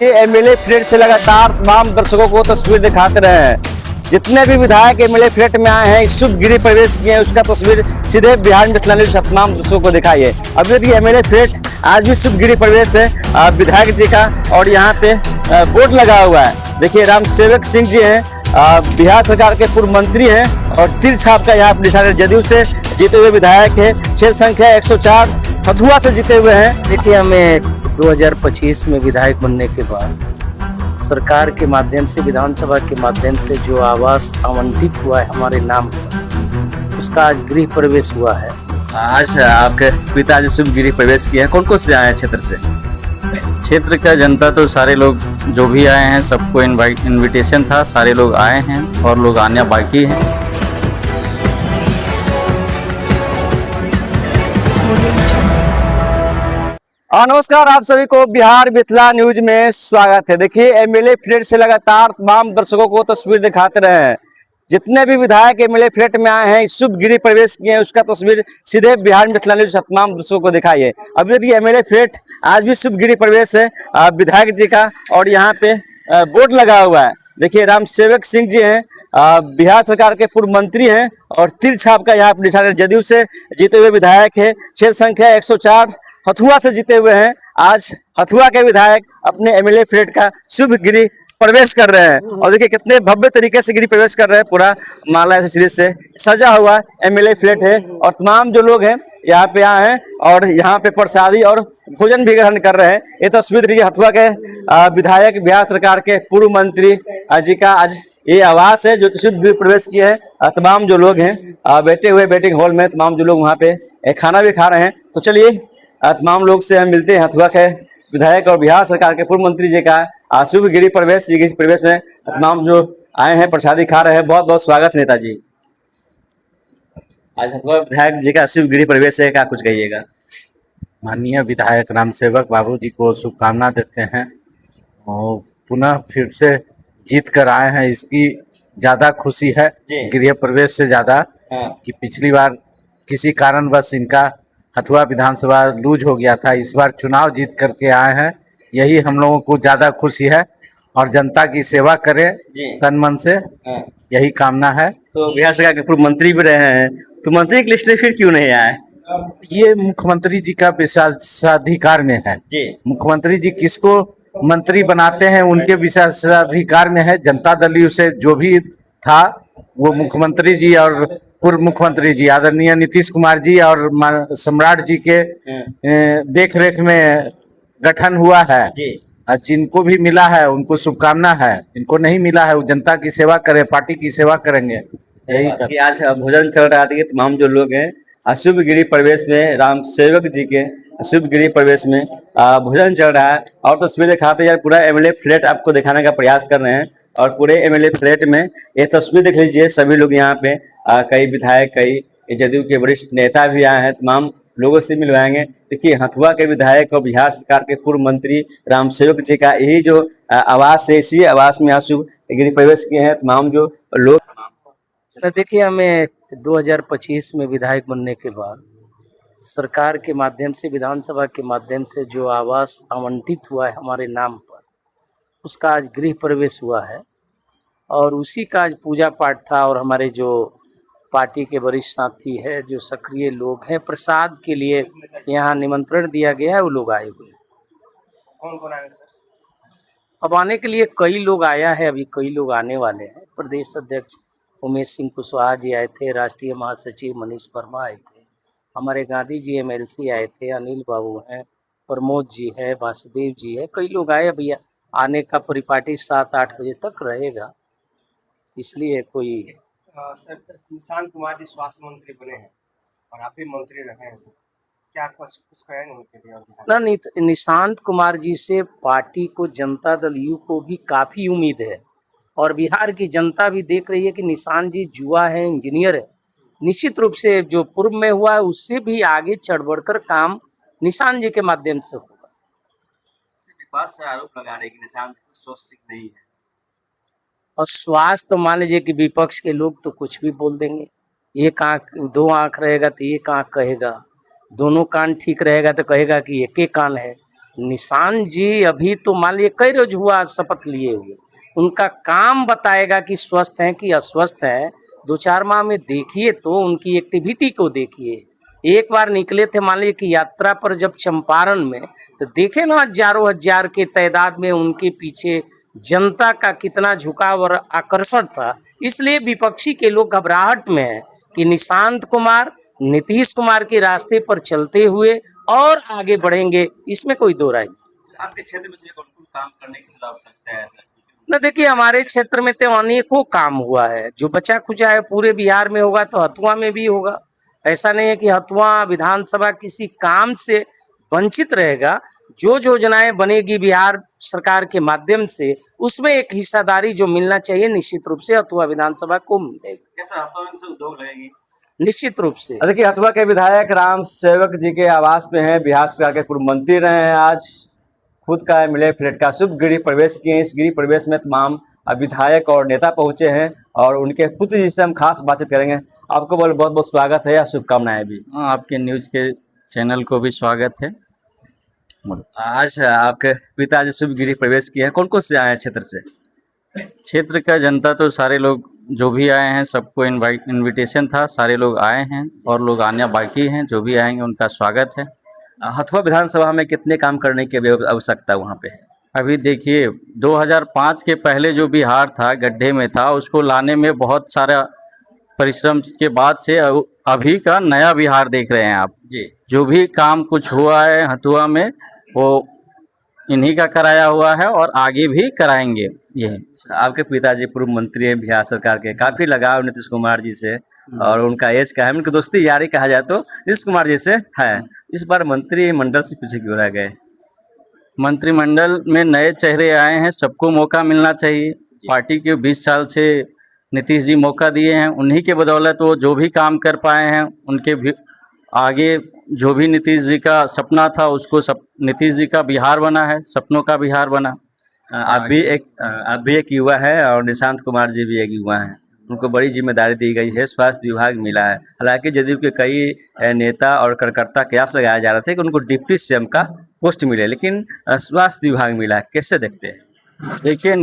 MLA flat से लगातार तमाम दर्शकों को तस्वीर दिखाते रहे हैं। जितने भी विधायक एमएलए फ्लैट में आए हैं, शुभ गृह प्रवेश किए हैं, उसका तस्वीर सीधे बिहार मिथिला न्यूज तमाम दर्शकों को दिखाइए। अब देखिए एमएलए फ्लैट आज भी शुभ गृह प्रवेश है विधायक जी का, और यहाँ पे बोर्ड लगा हुआ है। देखिए राम सेवक सिंह जी हैं, बिहार सरकार के पूर्व मंत्री हैं और तीर छाप का यहाँ निशान है। जदयू से जीते हुए विधायक है, क्षेत्र संख्या 104 हथुआ से जीते हुए हैं। देखिए हमें 2025 में विधायक बनने के बाद सरकार के माध्यम से, विधानसभा के माध्यम से जो आवास आवंटित हुआ है हमारे नाम पर, उसका आज गृह प्रवेश हुआ है। आज आपके पिताजी शुभ गृह प्रवेश किए हैं। कौन कौन से आए हैं क्षेत्र से? क्षेत्र का जनता तो सारे लोग जो भी आए हैं, सबको इनविटेशन था, सारे लोग आए हैं और लोग आने बाकी हैं। नमस्कार, आप सभी को बिहार मिथिला न्यूज में स्वागत है। देखिए एमएलए फ्लैट से लगातार तमाम दर्शकों को तस्वीर दिखाते रहे हैं। जितने भी विधायक एमएलए फ्लैट में आए हैं, शुभ गृह प्रवेश किए हैं, उसका तस्वीर सीधे बिहार मिथिला न्यूज तमाम दर्शकों को दिखाइए। अब देखिए एमएलए फ्लैट आज भी शुभ गृह प्रवेश है विधायक जी का, और यहाँ पे बोर्ड लगा हुआ है। देखिए राम सेवक सिंह जी हैं, बिहार सरकार के पूर्व मंत्री हैं और तीर छाप का यहाँ निशान है। जदयू से जीते हुए विधायक है, क्षेत्र संख्या 104 हथुआ से जीते हुए हैं। आज हथुआ के विधायक अपने एमएलए फ्लैट का शुभ गृह प्रवेश कर रहे हैं, और देखिए कितने भव्य तरीके से गृह प्रवेश कर रहे हैं। पूरा माला सीरीज से सजा हुआ एमएलए फ्लैट है, और तमाम जो लोग हैं यहाँ पे आए हैं और यहाँ पे प्रसादी और भोजन भी ग्रहण कर रहे हैं। ये तस्वीर देखिए हथुआ के विधायक, बिहार सरकार के पूर्व मंत्री जी का आज ये आवास है जो शुभ गृह प्रवेश किए हैं। तमाम जो लोग हैं बैठे हुए वेटिंग हॉल में, तमाम जो लोग वहाँ पे खाना भी खा रहे हैं। तो चलिए तमाम लोग से हम मिलते हैं। हथुआ के विधायक और बिहार सरकार के पूर्व मंत्री जी का शुभ गृह प्रवेश में तमाम जो आए हैं प्रसादी खा रहे हैं। बहुत बहुत स्वागत नेताजी। आज हथुआ विधायक जी का शुभ गृह प्रवेश है, क्या कुछ कहिएगा? माननीय विधायक राम सेवक बाबू जी को शुभकामना देते हैं, और पुनः फिर से जीत कर आए हैं, इसकी ज़्यादा खुशी है गृह प्रवेश से ज़्यादा। कि पिछली बार किसी कारणवश इनका हथुआ विधानसभा लूज हो गया था, इस बार चुनाव जीत करके आए हैं, यही हम लोगों को ज़्यादा खुशी है। और जनता की सेवा करें तन मन से, यही कामना है। तो बिहार सरकार के पूर्व मंत्री भी रहे हैं, तो मंत्री की लिस्ट में फिर क्यों नहीं आए? ये मुख्यमंत्री जी का विशेषाधिकार में है। मुख्यमंत्री जी किसको मंत्री बनाते हैं उनके विशेषाधिकार में है। जनता दल से जो भी था वो मुख्यमंत्री जी और पूर्व मुख्यमंत्री जी आदरणीय नीतीश कुमार जी और सम्राट जी के देख रेख में गठन हुआ है। जिनको भी मिला है उनको शुभकामना है, इनको नहीं मिला है वो जनता की सेवा करे, पार्टी की सेवा करेंगे। यही आज भोजन चल रहा था, तमाम जो लोग हैं शुभ गृह प्रवेश में, राम सेवक जी के शुभ गृह प्रवेश में भोजन चल रहा है। और तस्वीर दिखाते यार पूरा एमएलए फ्लैट आपको दिखाने का प्रयास कर रहे हैं, और पूरे एमएलए फ्लैट में ये तस्वीर देख लीजिए। सभी लोग यहाँ पे कई विधायक, कई जदयू के वरिष्ठ नेता भी आए हैं, तमाम लोगों से मिलवाएंगे। देखिए हथुआ के विधायक और बिहार सरकार के पूर्व मंत्री राम सेवक जी का यही जो आवास है, इसी आवास में आज शुभ गृह प्रवेश किए हैं तमाम जो लोग। देखिए हमें 2025 में विधायक बनने के बाद सरकार के माध्यम से, विधानसभा के माध्यम से जो आवास आवंटित हुआ है हमारे नाम पर, उसका आज गृह प्रवेश हुआ है। और उसी का आज पूजा पाठ था, और हमारे जो पार्टी के वरिष्ठ साथी है, जो सक्रिय लोग हैं, प्रसाद के लिए यहाँ निमंत्रण दिया गया है, वो लोग आए हुए। कौन कौन आए सर? अब आने के लिए कई लोग आया है, अभी कई लोग आने वाले हैं। प्रदेश अध्यक्ष उमेश सिंह कुशवाहा जी आए थे, राष्ट्रीय महासचिव मनीष वर्मा आए थे, हमारे गांधी जी एमएलसी आए थे, अनिल बाबू हैं, प्रमोद जी है, वासुदेव जी है, कई लोग आए। भैया आने का परिपाटी 7-8 बजे तक रहेगा, इसलिए कोई सर निशांत कुमार जी स्वास्थ्य मंत्री बने हैं और आप भी मंत्री रहे हैं सर, क्या कुछ कहेंगे उनके लिए? निशांत कुमार जी से पार्टी को, जनता दल यू को भी काफ़ी उम्मीद है, और बिहार की जनता भी देख रही है कि निशांत जी जुआ है, इंजीनियर है। निश्चित रूप से जो पूर्व में हुआ है उससे भी आगे चढ़ बढ़कर काम निशांत जी के माध्यम से होगा। विपक्ष से आरोप लगा रहे कि निशांत स्वास्थ्य नहीं है, और स्वास्थ्य तो मान लीजिए कि विपक्ष के लोग तो कुछ भी बोल देंगे। एक आँख, 2 आँख रहेगा तो एक आँख कहेगा, दोनों कान ठीक रहेगा तो कहेगा कि एक ही कान है। निशांत जी अभी तो मान लिए कई रोज हुआ शपथ लिए हुए, उनका काम बताएगा कि स्वस्थ हैं कि अस्वस्थ हैं। 2-4 माह में देखिए तो उनकी एक्टिविटी को देखिए। एक बार निकले थे मान लीजिए कि यात्रा पर जब चंपारण में, तो देखे ना हजारों हजार के तादाद में उनके पीछे जनता का कितना झुकाव और आकर्षण था। इसलिए विपक्षी के लोग घबराहट में हैं कि निशांत कुमार नीतीश कुमार के रास्ते पर चलते हुए और आगे बढ़ेंगे, इसमें कोई दो राय नहीं। आपके क्षेत्र में कौन कौन काम करने की सलाह सकता है सर? न देखिए, हमारे क्षेत्र में तो अनेकों काम हुआ है, जो बचा खुचा है पूरे बिहार में होगा तो हथुआ में भी होगा। ऐसा नहीं है कि हथुआ विधानसभा किसी काम से वंचित रहेगा। जो योजनाएं बनेगी बिहार सरकार के माध्यम से, उसमें एक हिस्सेदारी जो मिलना चाहिए निश्चित रूप से हथुआ विधानसभा को मिलेगी। कैसा हथुआ में से उद्योग लगेगी? निश्चित रूप से। देखिए, हथुआ के विधायक राम सेवक जी के आवास में हैं, बिहार सरकार के पूर्व मंत्री रहे हैं, आज खुद का एमएलए फ्लैट का शुभ गृह प्रवेश किए। इस गृह प्रवेश में तमाम विधायक और नेता पहुंचे हैं और उनके पुत्र जी से हम खास बातचीत करेंगे। आपको बहुत बहुत स्वागत है, शुभकामनाएं भी। आपके न्यूज़ के चैनल को भी स्वागत है। आज आपके पिताजी शुभ गृह प्रवेश किए हैं, कौन कौन से आए हैं क्षेत्र से? क्षेत्र का जनता तो सारे लोग जो भी आए हैं सबको इनविटेशन था, सारे लोग आए हैं और लोग आने बाकी हैं, जो भी आएंगे उनका स्वागत है। हथुआ विधानसभा में कितने काम करने की आवश्यकता वहाँ पे है? अभी देखिए, 2005 के पहले जो बिहार था गड्ढे में था, उसको लाने में बहुत सारा परिश्रम के बाद से अभी का नया बिहार देख रहे हैं आप जी। जो भी काम कुछ हुआ है हथुआ में वो इन्हीं का कराया हुआ है और आगे भी कराएंगे। ये आपके पिताजी पूर्व मंत्री हैं बिहार सरकार के, काफी लगाव नीतीश कुमार जी से और उनका एज का है, उनकी दोस्ती यारी कहा जाए तो नीतीश कुमार जी से है। इस बार मंत्रिमंडल से पीछे क्यों रह गए? मंत्रिमंडल में नए चेहरे आए हैं, सबको मौका मिलना चाहिए। पार्टी के 20 साल से नीतीश जी मौका दिए हैं, उन्हीं के बदौलत वो जो भी काम कर पाए हैं, उनके भी आगे जो भी नीतीश जी का सपना था उसको नीतीश जी का बिहार बना है, सपनों का बिहार बना। आप भी एक युवा है और निशांत कुमार जी भी एक युवा हैं, उनको बड़ी जिम्मेदारी दी गई है, स्वास्थ्य विभाग मिला है। हालांकि जदयू के कई नेता और कार्यकर्ता कयास लगाया जा रहा था कि उनको डिप्टी सीएम का पोस्ट मिले, लेकिन स्वास्थ्य विभाग मिला है, कैसे देखते हैं? देखिए,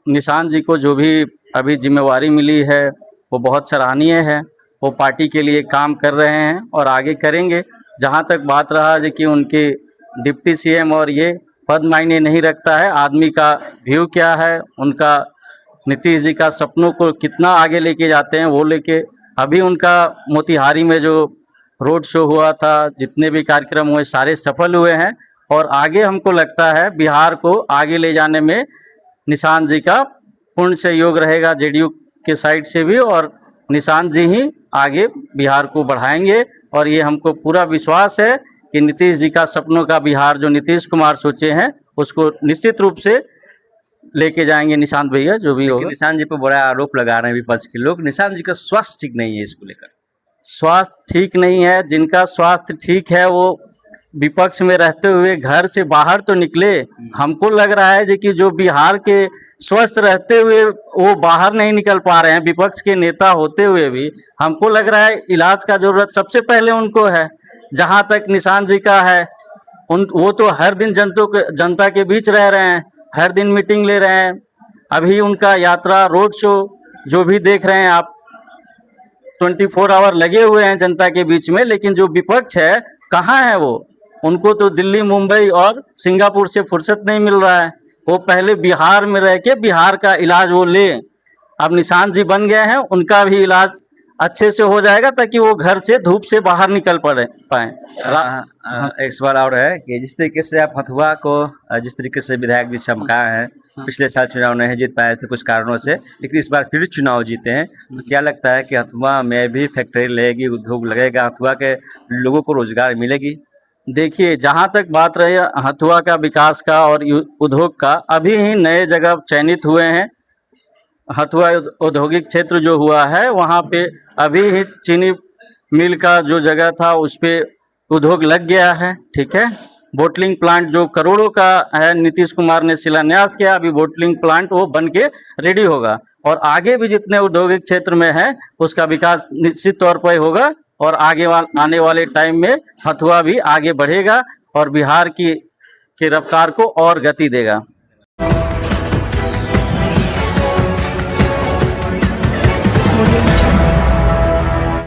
निशांत जी को जो भी अभी जिम्मेवारी मिली है वो बहुत सराहनीय है। वो पार्टी के लिए काम कर रहे हैं और आगे करेंगे। जहाँ तक बात रहा है कि उनके डिप्टी सीएम और ये पद मायने नहीं रखता है, आदमी का व्यू क्या है, उनका नीतीश जी का सपनों को कितना आगे लेके जाते हैं वो लेके। अभी उनका मोतिहारी में जो रोड शो हुआ था, जितने भी कार्यक्रम हुए सारे सफल हुए हैं और आगे हमको लगता है बिहार को आगे ले जाने में निशांत जी का पूर्ण सहयोग रहेगा, जेडीयू के साइड से भी, और निशांत जी ही आगे बिहार को बढ़ाएंगे। और ये हमको पूरा विश्वास है कि नीतीश जी का सपनों का बिहार जो नीतीश कुमार सोचे हैं उसको निश्चित रूप से लेके जाएंगे निशांत भैया, जो भी होगा। निशांत जी पर बड़ा आरोप लगा रहे हैं विपक्ष के लोग, निशांत जी का स्वास्थ्य ठीक नहीं है, इसको लेकर। स्वास्थ्य ठीक नहीं है, जिनका स्वास्थ्य ठीक है वो विपक्ष में रहते हुए घर से बाहर तो निकले। हमको लग रहा है कि जो बिहार के स्वस्थ रहते हुए वो बाहर नहीं निकल पा रहे हैं, विपक्ष के नेता होते हुए भी हमको लग रहा है इलाज का जरूरत सबसे पहले उनको है। जहां तक निशांत जी का है, वो तो हर दिन जनता के बीच रह रहे हैं, हर दिन मीटिंग ले रहे हैं। अभी उनका यात्रा रोड शो जो भी देख रहे हैं आप, 24 आवर लगे हुए हैं जनता के बीच में। लेकिन जो विपक्ष है कहाँ है वो? उनको तो दिल्ली, मुंबई और सिंगापुर से फुर्सत नहीं मिल रहा है। वो पहले बिहार में रह के बिहार का इलाज वो ले। अब निशांत जी बन गए हैं, उनका भी इलाज अच्छे से हो जाएगा ताकि वो घर से धूप से बाहर निकल पाए। एक सवाल और है कि जिस तरीके से आप हथुआ को जिस तरीके से विधायक भी चमकाए हैं, पिछले साल चुनाव नहीं जीत पाए थे कुछ कारणों से, लेकिन इस बार फिर चुनाव जीते हैं, तो क्या लगता है कि हथुआ में भी फैक्ट्री लगेगी, उद्योग लगेगा, हथुआ के लोगों को रोजगार मिलेगी? देखिए, जहाँ तक बात रही हथुआ का विकास का और उद्योग का, अभी ही नए जगह चयनित हुए हैं। हथुआ औद्योगिक क्षेत्र जो हुआ है वहाँ पे अभी ही चीनी मिल का जो जगह था उस पे उद्योग लग गया है, ठीक है। बोटलिंग प्लांट जो करोड़ों का है, नीतीश कुमार ने शिलान्यास किया, अभी बोटलिंग प्लांट वो बन के रेडी होगा। और आगे भी जितने औद्योगिक क्षेत्र में है उसका विकास निश्चित तौर पर होगा और आने वाले टाइम में हथुआ भी आगे बढ़ेगा। और बिहार की रफ्तार को और गति देगा। Audio